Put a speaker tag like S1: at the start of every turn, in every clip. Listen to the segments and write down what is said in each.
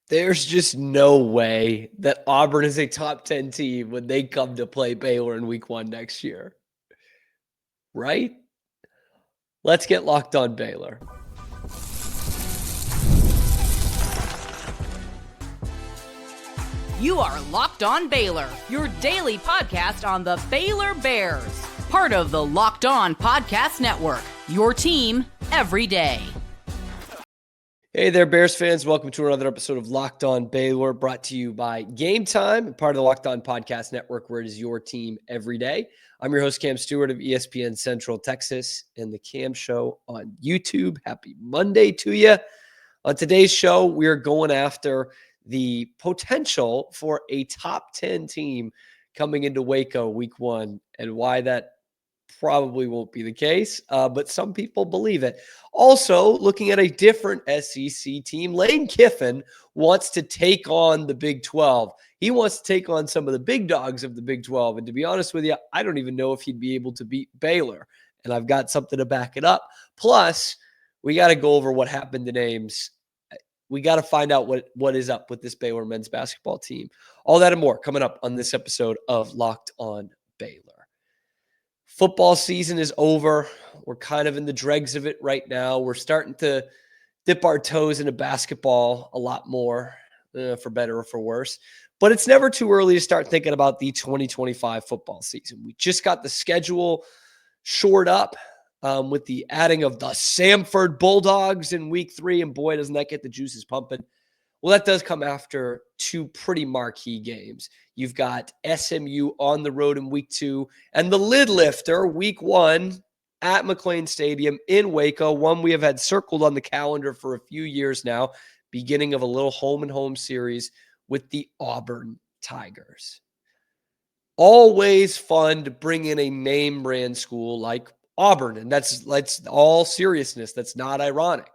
S1: There's just no way that Auburn is a top 10 team when they come to play Baylor in week 1 next year. Right? Let's get locked on Baylor.
S2: You are Locked On Baylor, your daily podcast on the Baylor Bears. Part of the Locked On Podcast Network, your team every day.
S1: Hey there, Bears fans. Welcome to another episode of Locked On Baylor, brought to you by Game Time, part of the Locked On Podcast Network, where it is your team every day. I'm your host, Cam Stewart of ESPN Central Texas and the Cam Show on YouTube. Happy Monday to you. On today's show, we are going after the potential for a top 10 team coming into Waco week 1 and why that probably won't be the case, but some people believe it. Also, looking at a different SEC team, Lane Kiffin wants to take on the Big 12. He wants to take on some of the big dogs of the Big 12. And to be honest with you, I don't even know if he'd be able to beat Baylor. And I've got something to back it up. Plus, we got to go over what happened to Names. We got to find out what is up with this Baylor men's basketball team. All that and more coming up on this episode of Locked On Baylor. Football season is over. We're kind of in the dregs of it right now. We're starting to dip our toes into basketball a lot more, for better or for worse. But it's never too early to start thinking about the 2025 football season. We just got the schedule shored up with the adding of the Samford Bulldogs in week 3. And boy, doesn't that get the juices pumping. Well, that does come after 2 pretty marquee games. You've got SMU on the road in week 2 and the lid lifter week 1 at McLane Stadium in Waco, one we have had circled on the calendar for a few years now, beginning of a little home and home series with the Auburn Tigers. Always fun to bring in a name brand school like Auburn. And that's all seriousness. That's not ironic.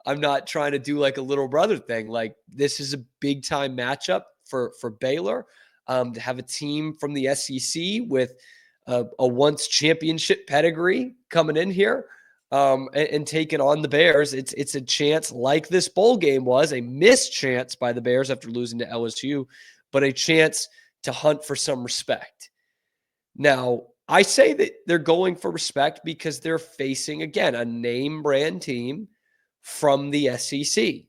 S1: I'm not trying to do like a little brother thing. Like, this is a big time matchup for Baylor, to have a team from the SEC with a once championship pedigree coming in here and taking on the Bears. It's a chance, like this bowl game was, a missed chance by the Bears after losing to LSU, but a chance to hunt for some respect. Now, I say that they're going for respect because they're facing, again, a name brand team from the SEC.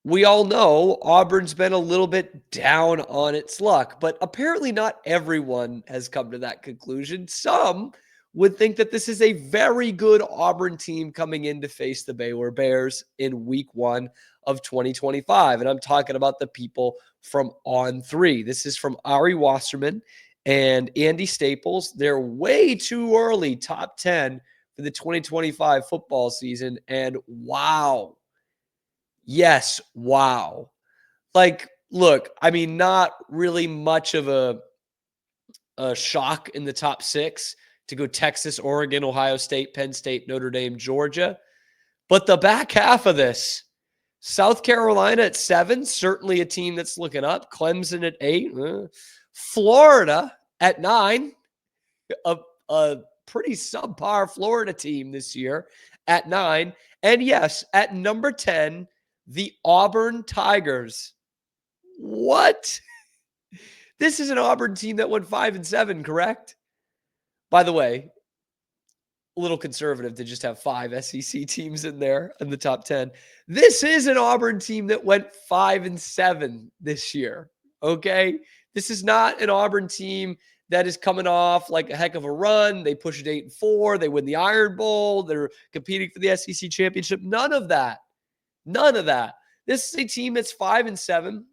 S1: We all know Auburn's been a little bit down on its luck, but apparently not everyone has come to that conclusion. Some would think that this is a very good Auburn team coming in to face the Baylor Bears in week 1 of 2025. And I'm talking about the people from On3. This is from Ari Wasserman and Andy Staples. They're way too early, top 10 for the 2025 football season. And wow. Yes, wow. Like, look, I mean, not really much of a shock in the top 6 to go Texas, Oregon, Ohio State, Penn State, Notre Dame, Georgia. But the back half of this, South Carolina at 7, certainly a team that's looking up. Clemson at 8. Florida at 9, a pretty subpar Florida team this year at 9. And yes, at number 10, the Auburn Tigers. What? This is an Auburn team that went 5-7, correct? By the way, a little conservative to just have 5 SEC teams in there in the top 10. This is an Auburn team that went 5-7 this year, okay? This is not an Auburn team that is coming off like a heck of a run. They push it 8-4. They win the Iron Bowl. They're competing for the SEC championship. None of that. None of that. This is a team that's 5-7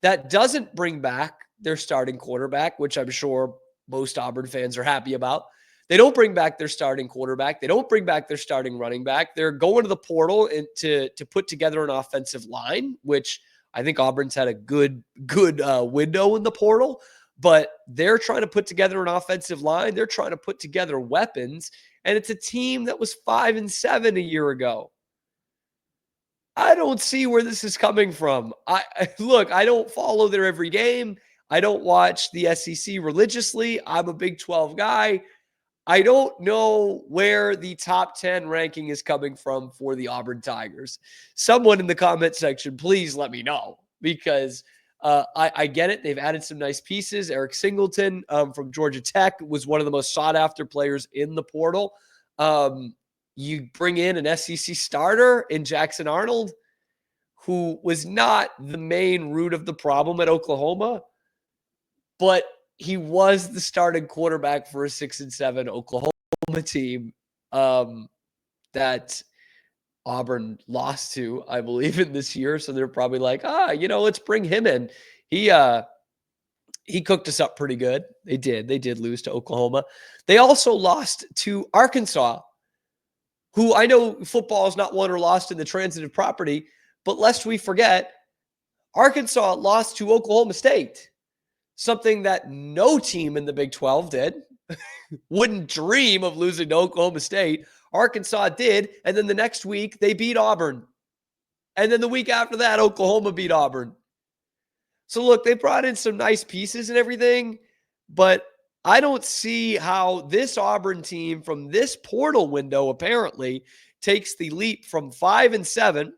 S1: that doesn't bring back their starting quarterback, which I'm sure most Auburn fans are happy about. They don't bring back their starting quarterback. They don't bring back their starting running back. They're going to the portal and to put together an offensive line, which I think Auburn's had a good window in the portal. But they're trying to put together an offensive line. They're trying to put together weapons. And it's a team that was 5-7 a year ago. I don't see where this is coming from. Look, I don't follow their every game. I don't watch the SEC religiously. I'm a Big 12 guy. I don't know where the top 10 ranking is coming from for the Auburn Tigers. Someone in the comment section, please let me know, because I get it. They've added some nice pieces. Eric Singleton from Georgia Tech was one of the most sought-after players in the portal. You bring in an SEC starter in Jackson Arnold, who was not the main root of the problem at Oklahoma, but he was the starting quarterback for a 6-7 Oklahoma team that Auburn lost to, I believe, in this year. So they're probably like, let's bring him in. He cooked us up pretty good. They did lose to Oklahoma. They also lost to Arkansas, who, I know football is not won or lost in the transitive property, but lest we forget, Arkansas lost to Oklahoma State. Something that no team in the Big 12 did. Wouldn't dream of losing to Oklahoma State. Arkansas did, and then the next week they beat Auburn. And then the week after that, Oklahoma beat Auburn. So look, they brought in some nice pieces and everything, but I don't see how this Auburn team from this portal window apparently takes the leap from 5-7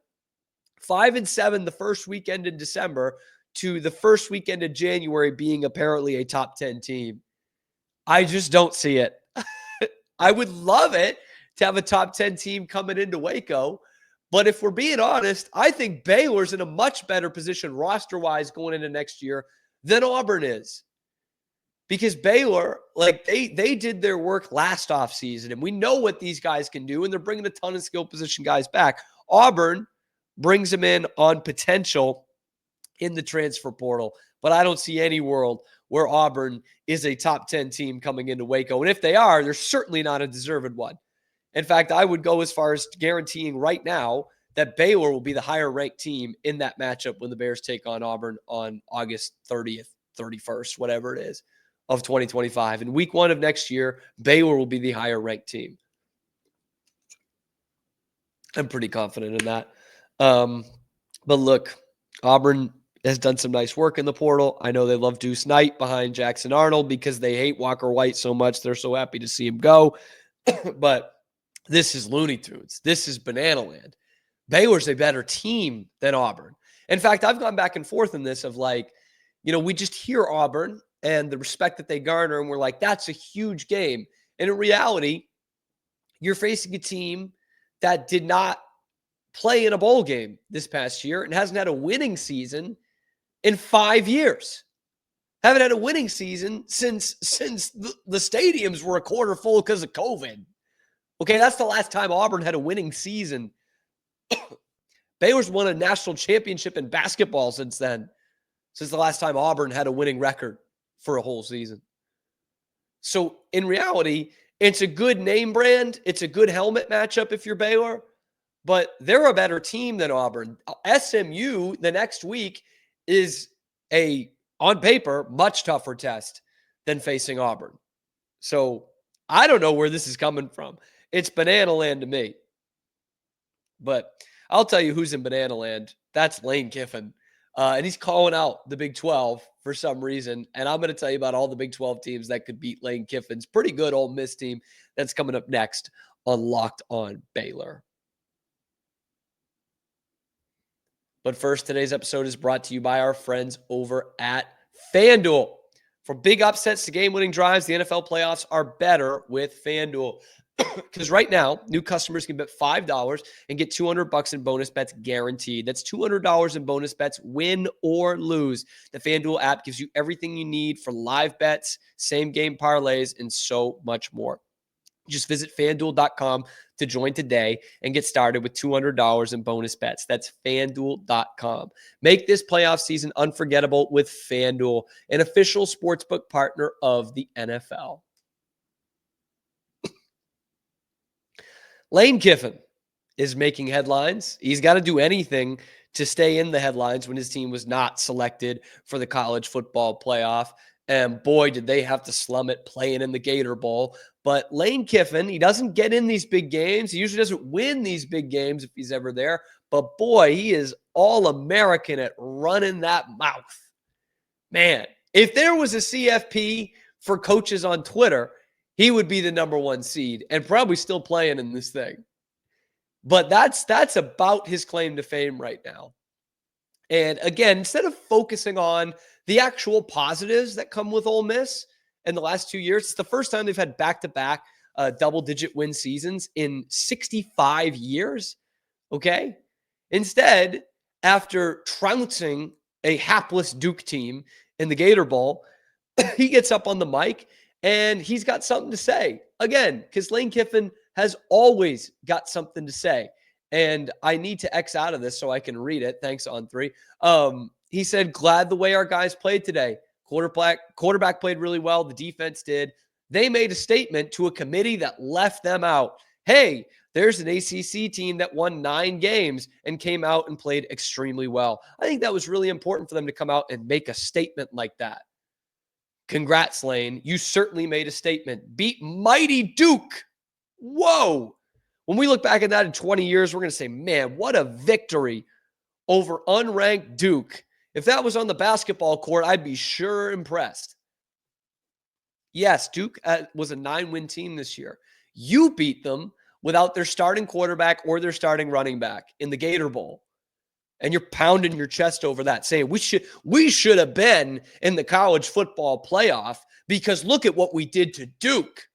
S1: the first weekend in December to the first weekend of January being apparently a top 10 team. I just don't see it. I would love it to have a top 10 team coming into Waco. But if we're being honest, I think Baylor's in a much better position roster-wise going into next year than Auburn is. Because Baylor, they did their work last offseason, and we know what these guys can do, and they're bringing a ton of skill position guys back. Auburn brings them in on potential in the transfer portal, but I don't see any world where Auburn is a top 10 team coming into Waco. And if they are, they're certainly not a deserved one. In fact, I would go as far as guaranteeing right now that Baylor will be the higher ranked team in that matchup when the Bears take on Auburn on August 30th, 31st, whatever it is, of 2025. In week 1 of next year, Baylor will be the higher ranked team. I'm pretty confident in that. But look, Auburn has done some nice work in the portal. I know they love Deuce Knight behind Jackson Arnold because they hate Walker White so much. They're so happy to see him go. But this is Looney Tunes. This is Banana Land. Baylor's a better team than Auburn. In fact, I've gone back and forth in this of we just hear Auburn and the respect that they garner, and we're like, that's a huge game. And in reality, you're facing a team that did not play in a bowl game this past year and hasn't had a winning season in 5 years. Haven't had a winning season since the stadiums were a quarter full because of COVID. Okay, that's the last time Auburn had a winning season. Baylor's won a national championship in basketball since then, since the last time Auburn had a winning record for a whole season. So in reality, it's a good name brand. It's a good helmet matchup if you're Baylor, but they're a better team than Auburn. SMU the next week is on paper, much tougher test than facing Auburn. So I don't know where this is coming from. It's Banana Land to me. But I'll tell you who's in Banana Land. That's Lane Kiffin. And he's calling out the Big 12 for some reason. And I'm going to tell you about all the Big 12 teams that could beat Lane Kiffin's pretty good Ole Miss team that's coming up next on Locked On Baylor. But first, today's episode is brought to you by our friends over at FanDuel. From big upsets to game-winning drives, the NFL playoffs are better with FanDuel. Because right now, new customers can bet $5 and get $200 in bonus bets guaranteed. That's $200 in bonus bets, win or lose. The FanDuel app gives you everything you need for live bets, same-game parlays, and so much more. Just visit FanDuel.com to join today and get started with $200 in bonus bets. That's FanDuel.com. Make this playoff season unforgettable with FanDuel, an official sportsbook partner of the NFL. Lane Kiffin is making headlines. He's got to do anything to stay in the headlines when his team was not selected for the college football playoff. And boy, did they have to slum it playing in the Gator Bowl. But Lane Kiffin, he doesn't get in these big games. He usually doesn't win these big games if he's ever there. But boy, he is all-American at running that mouth. Man, if there was a CFP for coaches on Twitter, he would be the number 1 seed and probably still playing in this thing. But that's about his claim to fame right now. And again, instead of focusing on the actual positives that come with Ole Miss in the last 2 years, it's the first time they've had back-to-back double-digit win seasons in 65 years. Okay? Instead, after trouncing a hapless Duke team in the Gator Bowl, he gets up on the mic and he's got something to say. Again, because Lane Kiffin has always got something to say. And I need to X out of this so I can read it. Thanks, On3. He said, glad the way our guys played today. Quarterback played really well. The defense did. They made a statement to a committee that left them out. Hey, there's an ACC team that won 9 games and came out and played extremely well. I think that was really important for them to come out and make a statement like that. Congrats, Lane. You certainly made a statement. Beat mighty Duke. Whoa. When we look back at that in 20 years, we're going to say, man, what a victory over unranked Duke. If that was on the basketball court, I'd be sure impressed. Yes, Duke was a 9-win team this year. You beat them without their starting quarterback or their starting running back in the Gator Bowl. And you're pounding your chest over that, saying we should have been in the college football playoff because look at what we did to Duke.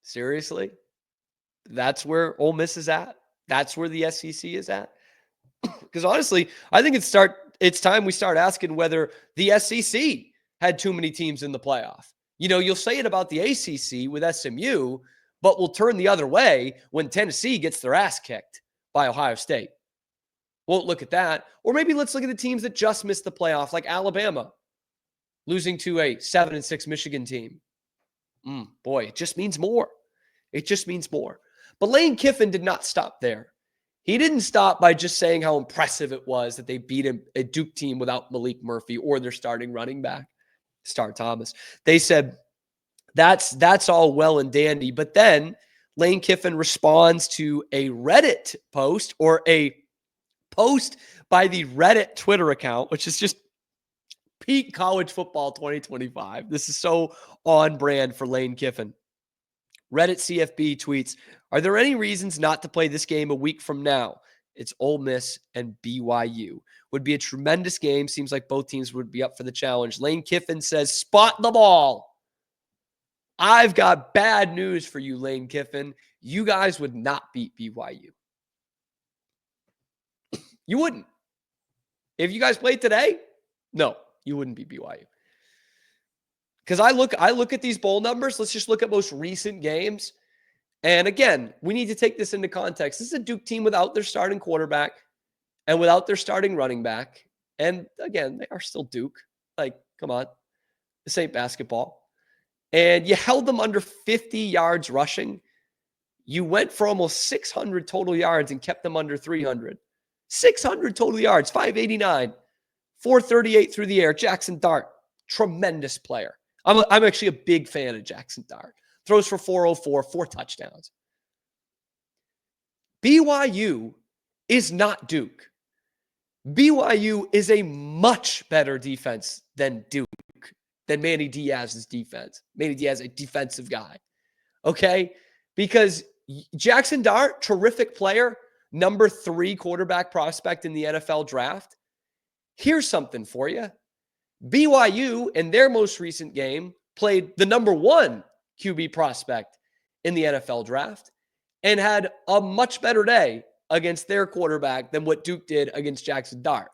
S1: Seriously? That's where Ole Miss is at? That's where the SEC is at? Because honestly, I think it's time we start asking whether the SEC had too many teams in the playoff. You know, you'll say it about the ACC with SMU, but we'll turn the other way when Tennessee gets their ass kicked by Ohio State. Won't look at that. Or maybe let's look at the teams that just missed the playoff, like Alabama, losing to a 7-6 Michigan team. Boy, it just means more. It just means more. But Lane Kiffin did not stop there. He didn't stop by just saying how impressive it was that they beat a Duke team without Malik Murphy or their starting running back, Star Thomas. They said, that's all well and dandy. But then Lane Kiffin responds to a Reddit post or a post by the Reddit Twitter account, which is just peak college football 2025. This is so on brand for Lane Kiffin. Reddit CFB tweets, are there any reasons not to play this game a week from now? It's Ole Miss and BYU. Would be a tremendous game. Seems like both teams would be up for the challenge. Lane Kiffin says, spot the ball. I've got bad news for you, Lane Kiffin. You guys would not beat BYU. You wouldn't. If you guys played today, no, you wouldn't beat BYU. Because I look at these bowl numbers. Let's just look at most recent games. And again, we need to take this into context. This is a Duke team without their starting quarterback and without their starting running back. And again, they are still Duke. Like, come on. This ain't basketball. And you held them under 50 yards rushing. You went for almost 600 total yards and kept them under 300. 600 total yards, 589, 438 through the air. Jackson Dart, tremendous player. I'm actually a big fan of Jackson Dart. Throws for 404, 4 touchdowns. BYU is not Duke. BYU is a much better defense than Duke, than Manny Diaz's defense. Manny Diaz, a defensive guy. Okay? Because Jackson Dart, terrific player, number 3 quarterback prospect in the NFL draft. Here's something for you. BYU, in their most recent game, played the number 1 QB prospect in the NFL draft and had a much better day against their quarterback than what Duke did against Jackson Dart.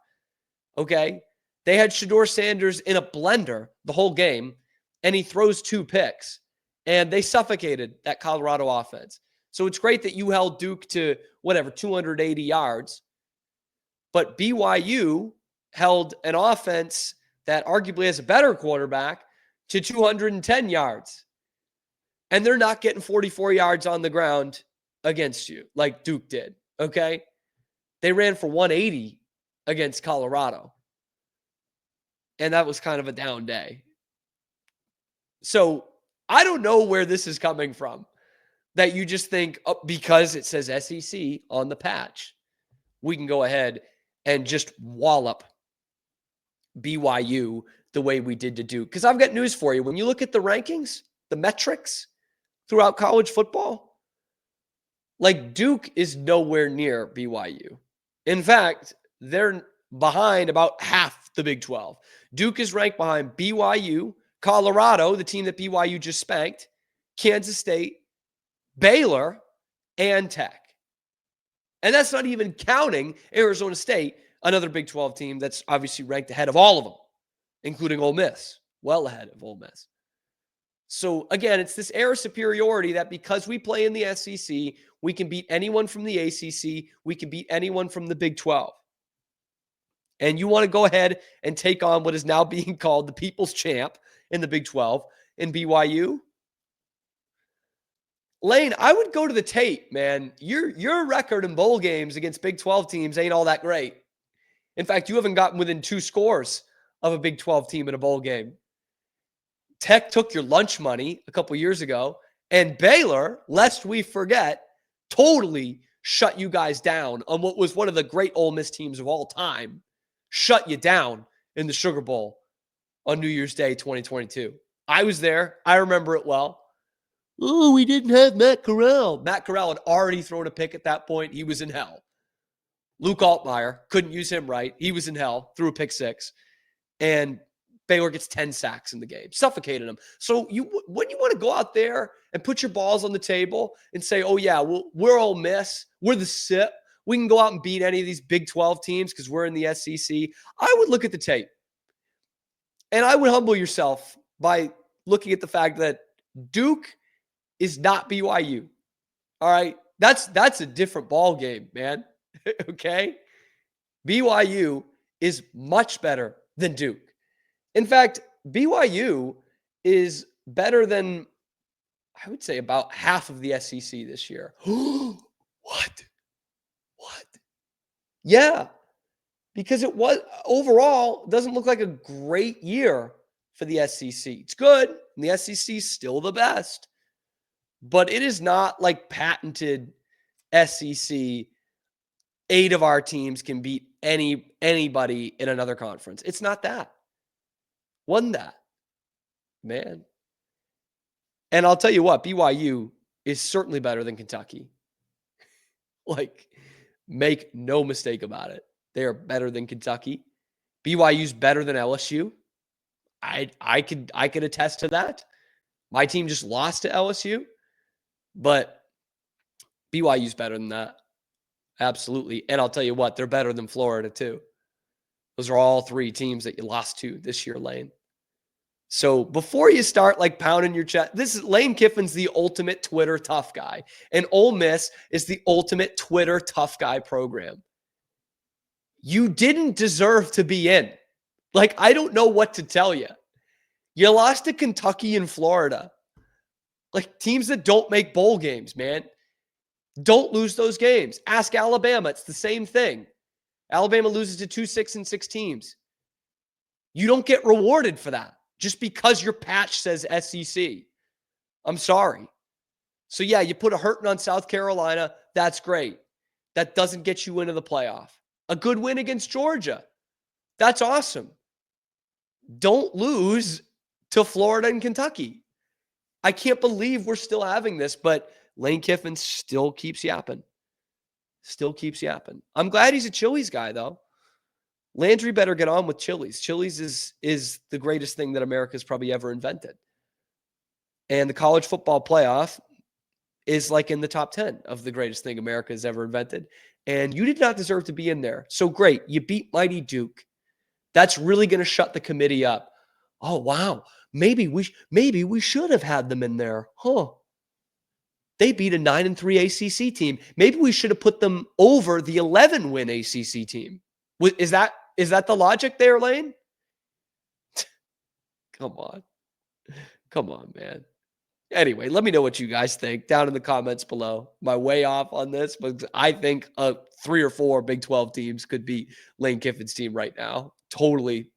S1: Okay? They had Shedeur Sanders in a blender the whole game, and he throws 2 picks, and they suffocated that Colorado offense. So it's great that you held Duke to, 280 yards, but BYU held an offense that arguably has a better quarterback to 210 yards. And they're not getting 44 yards on the ground against you like Duke did, okay? They ran for 180 against Colorado. And that was kind of a down day. So I don't know where this is coming from, that you just think, oh, because it says SEC on the patch, we can go ahead and just wallop BYU the way we did to Duke. Because I've got news for you. When you look at the rankings, the metrics throughout college football, like Duke is nowhere near BYU. In fact, they're behind about half the Big 12. Duke is ranked behind BYU, Colorado, the team that BYU just spanked, Kansas State, Baylor, and Tech. And that's not even counting Arizona State, another Big 12 team that's obviously ranked ahead of all of them, including Ole Miss, well ahead of Ole Miss. So again, it's this air of superiority that because we play in the SEC, we can beat anyone from the ACC, we can beat anyone from the Big 12. And you want to go ahead and take on what is now being called the people's champ in the Big 12 in BYU? Lane, I would go to the tape, man. Your record in bowl games against Big 12 teams ain't all that great. In fact, you haven't gotten within 2 scores of a Big 12 team in a bowl game. Tech took your lunch money a couple years ago, and Baylor, lest we forget, totally shut you guys down on what was one of the great Ole Miss teams of all time. Shut you down in the Sugar Bowl on New Year's Day 2022. I was there. I remember it well. Oh, we didn't have Matt Corral. Matt Corral had already thrown a pick at that point. He was in hell. Luke Altmaier, couldn't use him right. He was in hell, threw a pick 6. And Baylor gets 10 sacks in the game, suffocated him. So when you want to go out there and put your balls on the table and say, oh, yeah, we're Ole Miss, we're the SIP, we can go out and beat any of these Big 12 teams because we're in the SEC, I would look at the tape. And I would humble yourself by looking at the fact that Duke is not BYU. All right? That's a different ball game, man. Okay? BYU is much better than Duke. In fact, BYU is better than, I would say, about half of the SEC this year. What? Yeah, because it was overall doesn't look like a great year for the SEC. It's good, and the SEC is still the best, but it is not like patented SEC. 8 of our teams can beat anybody in another conference. It's not that. Won that, man. And I'll tell you what, BYU is certainly better than Kentucky. Like, make no mistake about it. They are better than Kentucky. BYU's better than LSU. I could attest to that. My team just lost to LSU, but BYU's better than that. Absolutely. And I'll tell you what, they're better than Florida too. Those are all 3 teams that you lost to this year, Lane. So before you start like pounding your chest, this is Lane Kiffin's the ultimate Twitter tough guy. And Ole Miss is the ultimate Twitter tough guy program. You didn't deserve to be in. Like, I don't know what to tell you. You lost to Kentucky and Florida. Like, teams that don't make bowl games, man. Don't lose those games. Ask Alabama. It's the same thing. Alabama loses to 2 6-6 teams. You don't get rewarded for that just because your patch says SEC. I'm sorry. So, yeah, you put a hurting on South Carolina. That's great. That doesn't get you into the playoff. A good win against Georgia. That's awesome. Don't lose to Florida and Kentucky. I can't believe we're still having this, but Lane Kiffin still keeps yapping. Still keeps yapping. I'm glad he's a Chili's guy, though. Landry better get on with Chili's. Chili's is the greatest thing that America's probably ever invented. And the college football playoff is like in the top 10 of the greatest thing America has ever invented. And you did not deserve to be in there. So great. You beat mighty Duke. That's really going to shut the committee up. Oh, wow. Maybe we should have had them in there. Huh. They beat a 9-3 ACC team. Maybe we should have put them over the 11-win ACC team. Is that the logic there, Lane? Come on, man. Anyway, let me know what you guys think down in the comments below. Am I way off on this? But I think 3 or 4 Big 12 teams could beat Lane Kiffin's team right now. Totally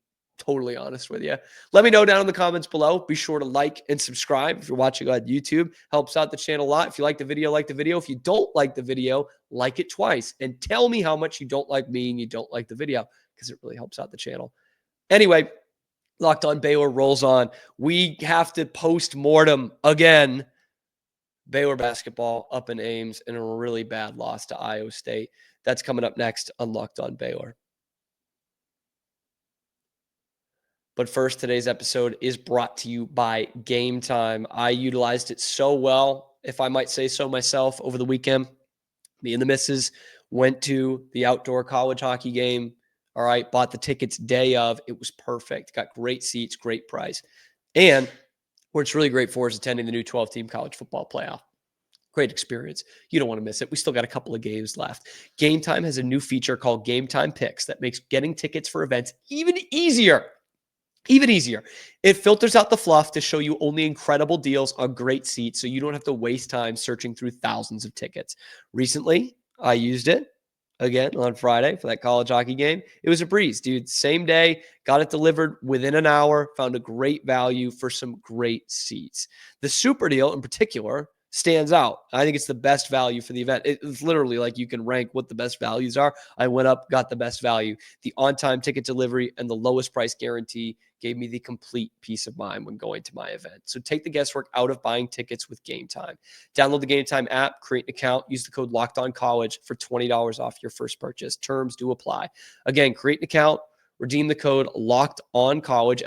S1: honest with you. Let me know down in the comments below. Be sure to like and subscribe if you're watching on YouTube. Helps out the channel a lot. If you like the video, like the video. If you don't like the video, like it twice. And tell me how much you don't like me and you don't like the video because it really helps out the channel. Anyway, Locked On Baylor rolls on. We have to post-mortem again. Baylor basketball up in Ames in a really bad loss to Iowa State. That's coming up next on Locked On Baylor. But first, today's episode is brought to you by Game Time. I utilized it so well, if I might say so myself, over the weekend. Me and the missus went to the outdoor college hockey game. All right, bought the tickets day of. It was perfect. Got great seats, great price. And what it's really great for is attending the new 12-team college football playoff. Great experience. You don't want to miss it. We still got a couple of games left. Game Time has a new feature called Game Time Picks that makes getting tickets for events even easier. Even easier. It filters out the fluff to show you only incredible deals on great seats so you don't have to waste time searching through thousands of tickets. Recently, I used it again on Friday for that college hockey game. It was a breeze, dude. Same day, got it delivered within an hour, found a great value for some great seats. The super deal in particular stands out. I think it's the best value for the event. It's literally like you can rank what the best values are. I went up, got the best value. The on-time ticket delivery and the lowest price guarantee gave me the complete peace of mind when going to my event. So take the guesswork out of buying tickets with Game Time. Download the Game Time app, create an account, use the code LOCKEDONCollege for $20 off your first purchase. Terms do apply. Again, create an account, redeem the code LOCKEDONCollege,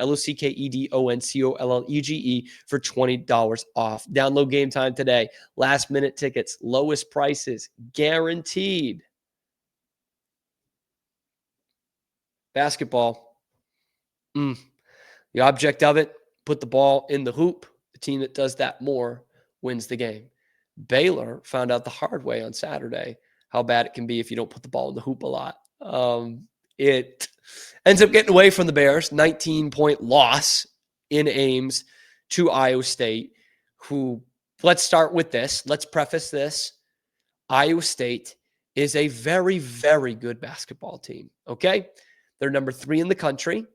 S1: LOCKEDONCOLLEGE for $20 off. Download Game Time today. Last minute tickets, lowest prices, guaranteed. Basketball. The object of it, put the ball in the hoop. The team that does that more wins the game. Baylor found out the hard way on Saturday how bad it can be if you don't put the ball in the hoop a lot. It ends up getting away from the Bears, 19-point loss in Ames to Iowa State, who, let's start with this. Let's preface this. Iowa State is a very, very good basketball team, okay? They're number 3 in the country.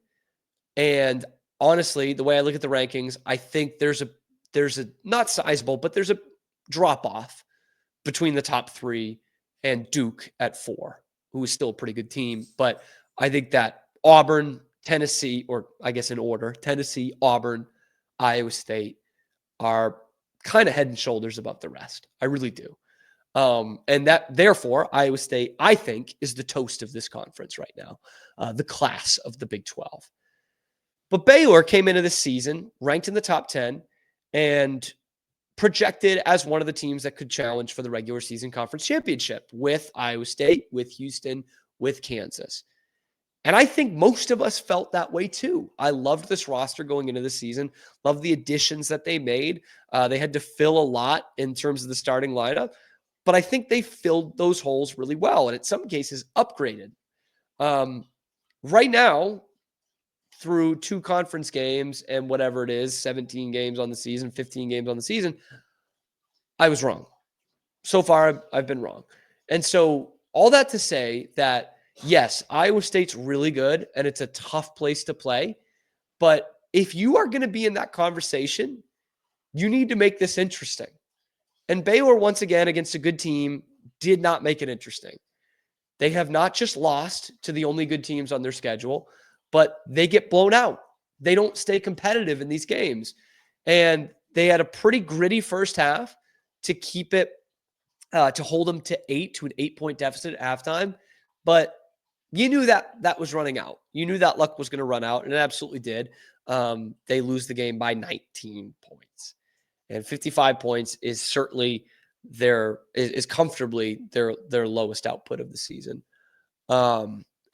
S1: And honestly, the way I look at the rankings, I think there's a not sizable, but there's a drop off between the top 3 and Duke at 4, who is still a pretty good team. But I think that Auburn, Tennessee, or I guess in order, Tennessee, Auburn, Iowa State are kind of head and shoulders above the rest. I really do. And that, therefore, Iowa State, I think, is the toast of this conference right now, the class of the Big 12. But Baylor came into this season ranked in the top 10 and projected as one of the teams that could challenge for the regular season conference championship with Iowa State, with Houston, with Kansas. And I think most of us felt that way too. I loved this roster going into the season, loved the additions that they made. They had to fill a lot in terms of the starting lineup, but I think they filled those holes really well and in some cases upgraded. Right now, through 2 conference games and whatever it is, 17 games on the season, 15 games on the season, I was wrong. So far, I've been wrong. And so all that to say that, yes, Iowa State's really good and it's a tough place to play. But if you are going to be in that conversation, you need to make this interesting. And Baylor, once again, against a good team, did not make it interesting. They have not just lost to the only good teams on their schedule, but they get blown out. They don't stay competitive in these games. And they had a pretty gritty first half to keep it, to hold them to an 8-point deficit at halftime. But you knew that was running out. You knew that luck was going to run out, and it absolutely did. They lose the game by 19 points. And 55 points is certainly is comfortably their lowest output of the season.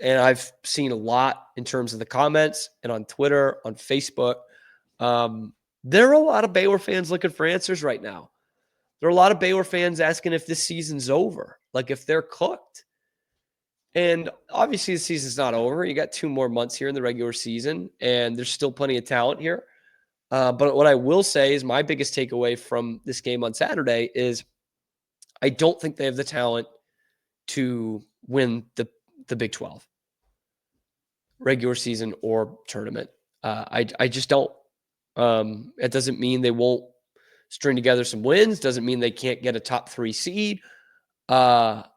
S1: And I've seen a lot in terms of the comments and on Twitter, on Facebook. There are a lot of Baylor fans looking for answers right now. There are a lot of Baylor fans asking if this season's over, like if they're cooked. And obviously the season's not over. You got 2 more months here in the regular season, and there's still plenty of talent here. But what I will say is my biggest takeaway from this game on Saturday is I don't think they have the talent to win the Big 12 regular season or tournament. I just don't. It doesn't mean they won't string together some wins. Doesn't mean they can't get a top 3 seed. But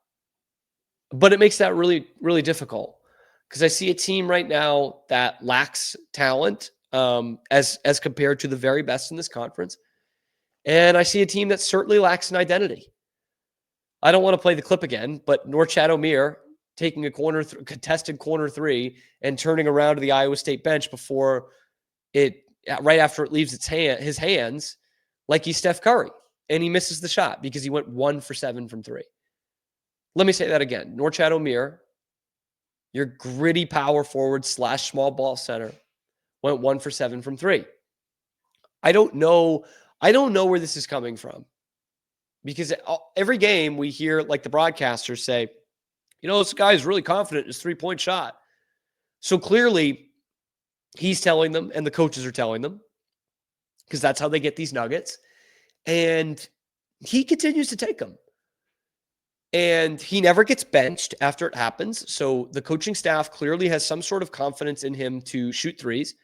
S1: it makes that really, really difficult because I see a team right now that lacks talent as compared to the very best in this conference. And I see a team that certainly lacks an identity. I don't want to play the clip again, but Norchad Omier taking a contested corner three and turning around to the Iowa State bench before it, right after it leaves his hands, like he's Steph Curry. And he misses the shot because he went 1 for 7 from 3. Let me say that again. Norchad Omier, your gritty power forward / small ball center, went 1 for 7 from 3. I don't know where this is coming from, because every game we hear, like, the broadcasters say, this guy is really confident in his 3-point shot. So clearly he's telling them, and the coaches are telling them, because that's how they get these nuggets. And he continues to take them. And he never gets benched after it happens. So the coaching staff clearly has some sort of confidence in him to shoot threes.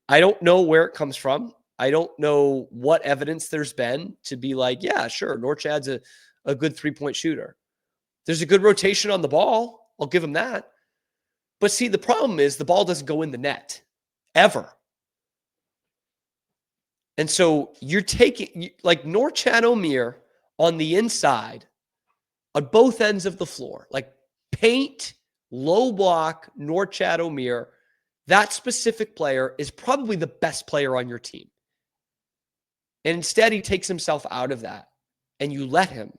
S1: I don't know where it comes from. I don't know what evidence there's been to be like, yeah, sure, Norchad's a good 3-point shooter. There's a good rotation on the ball. I'll give him that. But see, the problem is the ball doesn't go in the net ever. And so you're taking, like, Norchad Omier on the inside, on both ends of the floor, like paint, low block, Norchad Omier, that specific player is probably the best player on your team. And instead, he takes himself out of that, and you let him.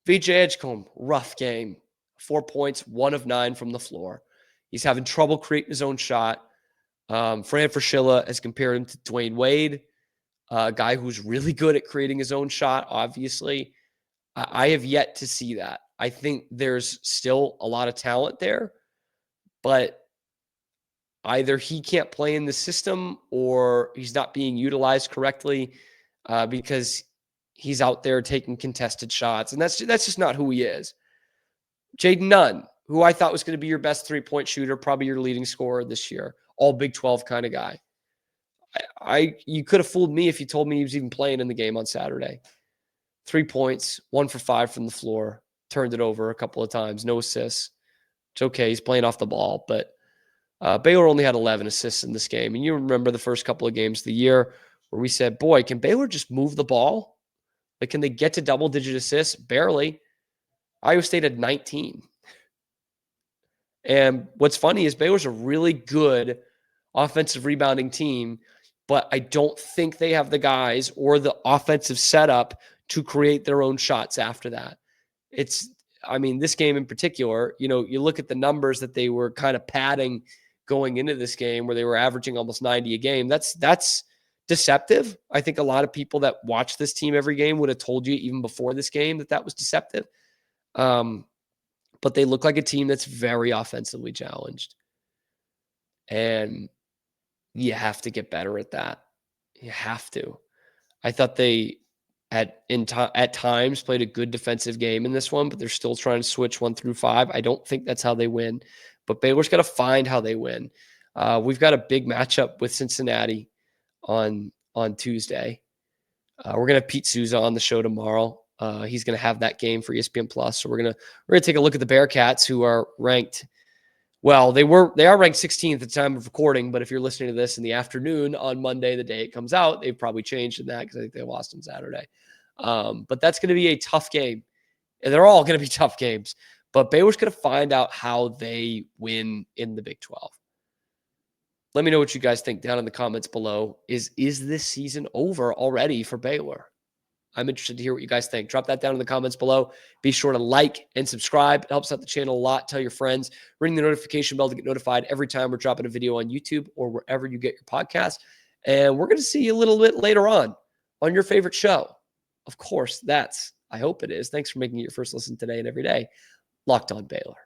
S1: VJ Edgecombe, rough game. 4 points, 1 of 9 from the floor. He's having trouble creating his own shot. Fran Fraschilla has compared him to Dwayne Wade, a guy who's really good at creating his own shot, obviously. I have yet to see that. I think there's still a lot of talent there, but either he can't play in the system or he's not being utilized correctly because he's out there taking contested shots. And that's just not who he is. Jaden Nunn, who I thought was going to be your best 3-point shooter, probably your leading scorer this year, all Big 12 kind of guy. You could have fooled me if you told me he was even playing in the game on Saturday. 3 points, 1 for 5 from the floor, turned it over a couple of times, no assists. It's okay, he's playing off the ball, but Baylor only had 11 assists in this game. And you remember the first couple of games of the year where we said, boy, can Baylor just move the ball? Like, can they get to double-digit assists? Barely. Iowa State had 19. And what's funny is Baylor's a really good offensive rebounding team, but I don't think they have the guys or the offensive setup to create their own shots after that. This game in particular, you look at the numbers that they were kind of padding going into this game where they were averaging almost 90 a game. That's deceptive. I think a lot of people that watch this team every game would have told you even before this game that was deceptive. But they look like a team that's very offensively challenged. And you have to get better at that. You have to. I thought they at times played a good defensive game in this one, but they're still trying to switch 1 through 5. I don't think that's how they win, but Baylor's got to find how they win. We've got a big matchup with Cincinnati on Tuesday. We're going to have Pete Souza on the show tomorrow. He's going to have that game for ESPN Plus. So we're going to take a look at the Bearcats, who are ranked. Well, they are ranked 16th at the time of recording, but if you're listening to this in the afternoon on Monday, the day it comes out, they've probably changed in that because I think they lost on Saturday. But that's going to be a tough game. And they're all going to be tough games. But Baylor's going to find out how they win in the Big 12. Let me know what you guys think down in the comments below. Is this season over already for Baylor? I'm interested to hear what you guys think. Drop that down in the comments below. Be sure to like and subscribe. It helps out the channel a lot. Tell your friends. Ring the notification bell to get notified every time we're dropping a video on YouTube or wherever you get your podcast. And we're going to see you a little bit later on your favorite show. Of course, I hope it is. Thanks for making it your first listen today and every day. Locked On Baylor.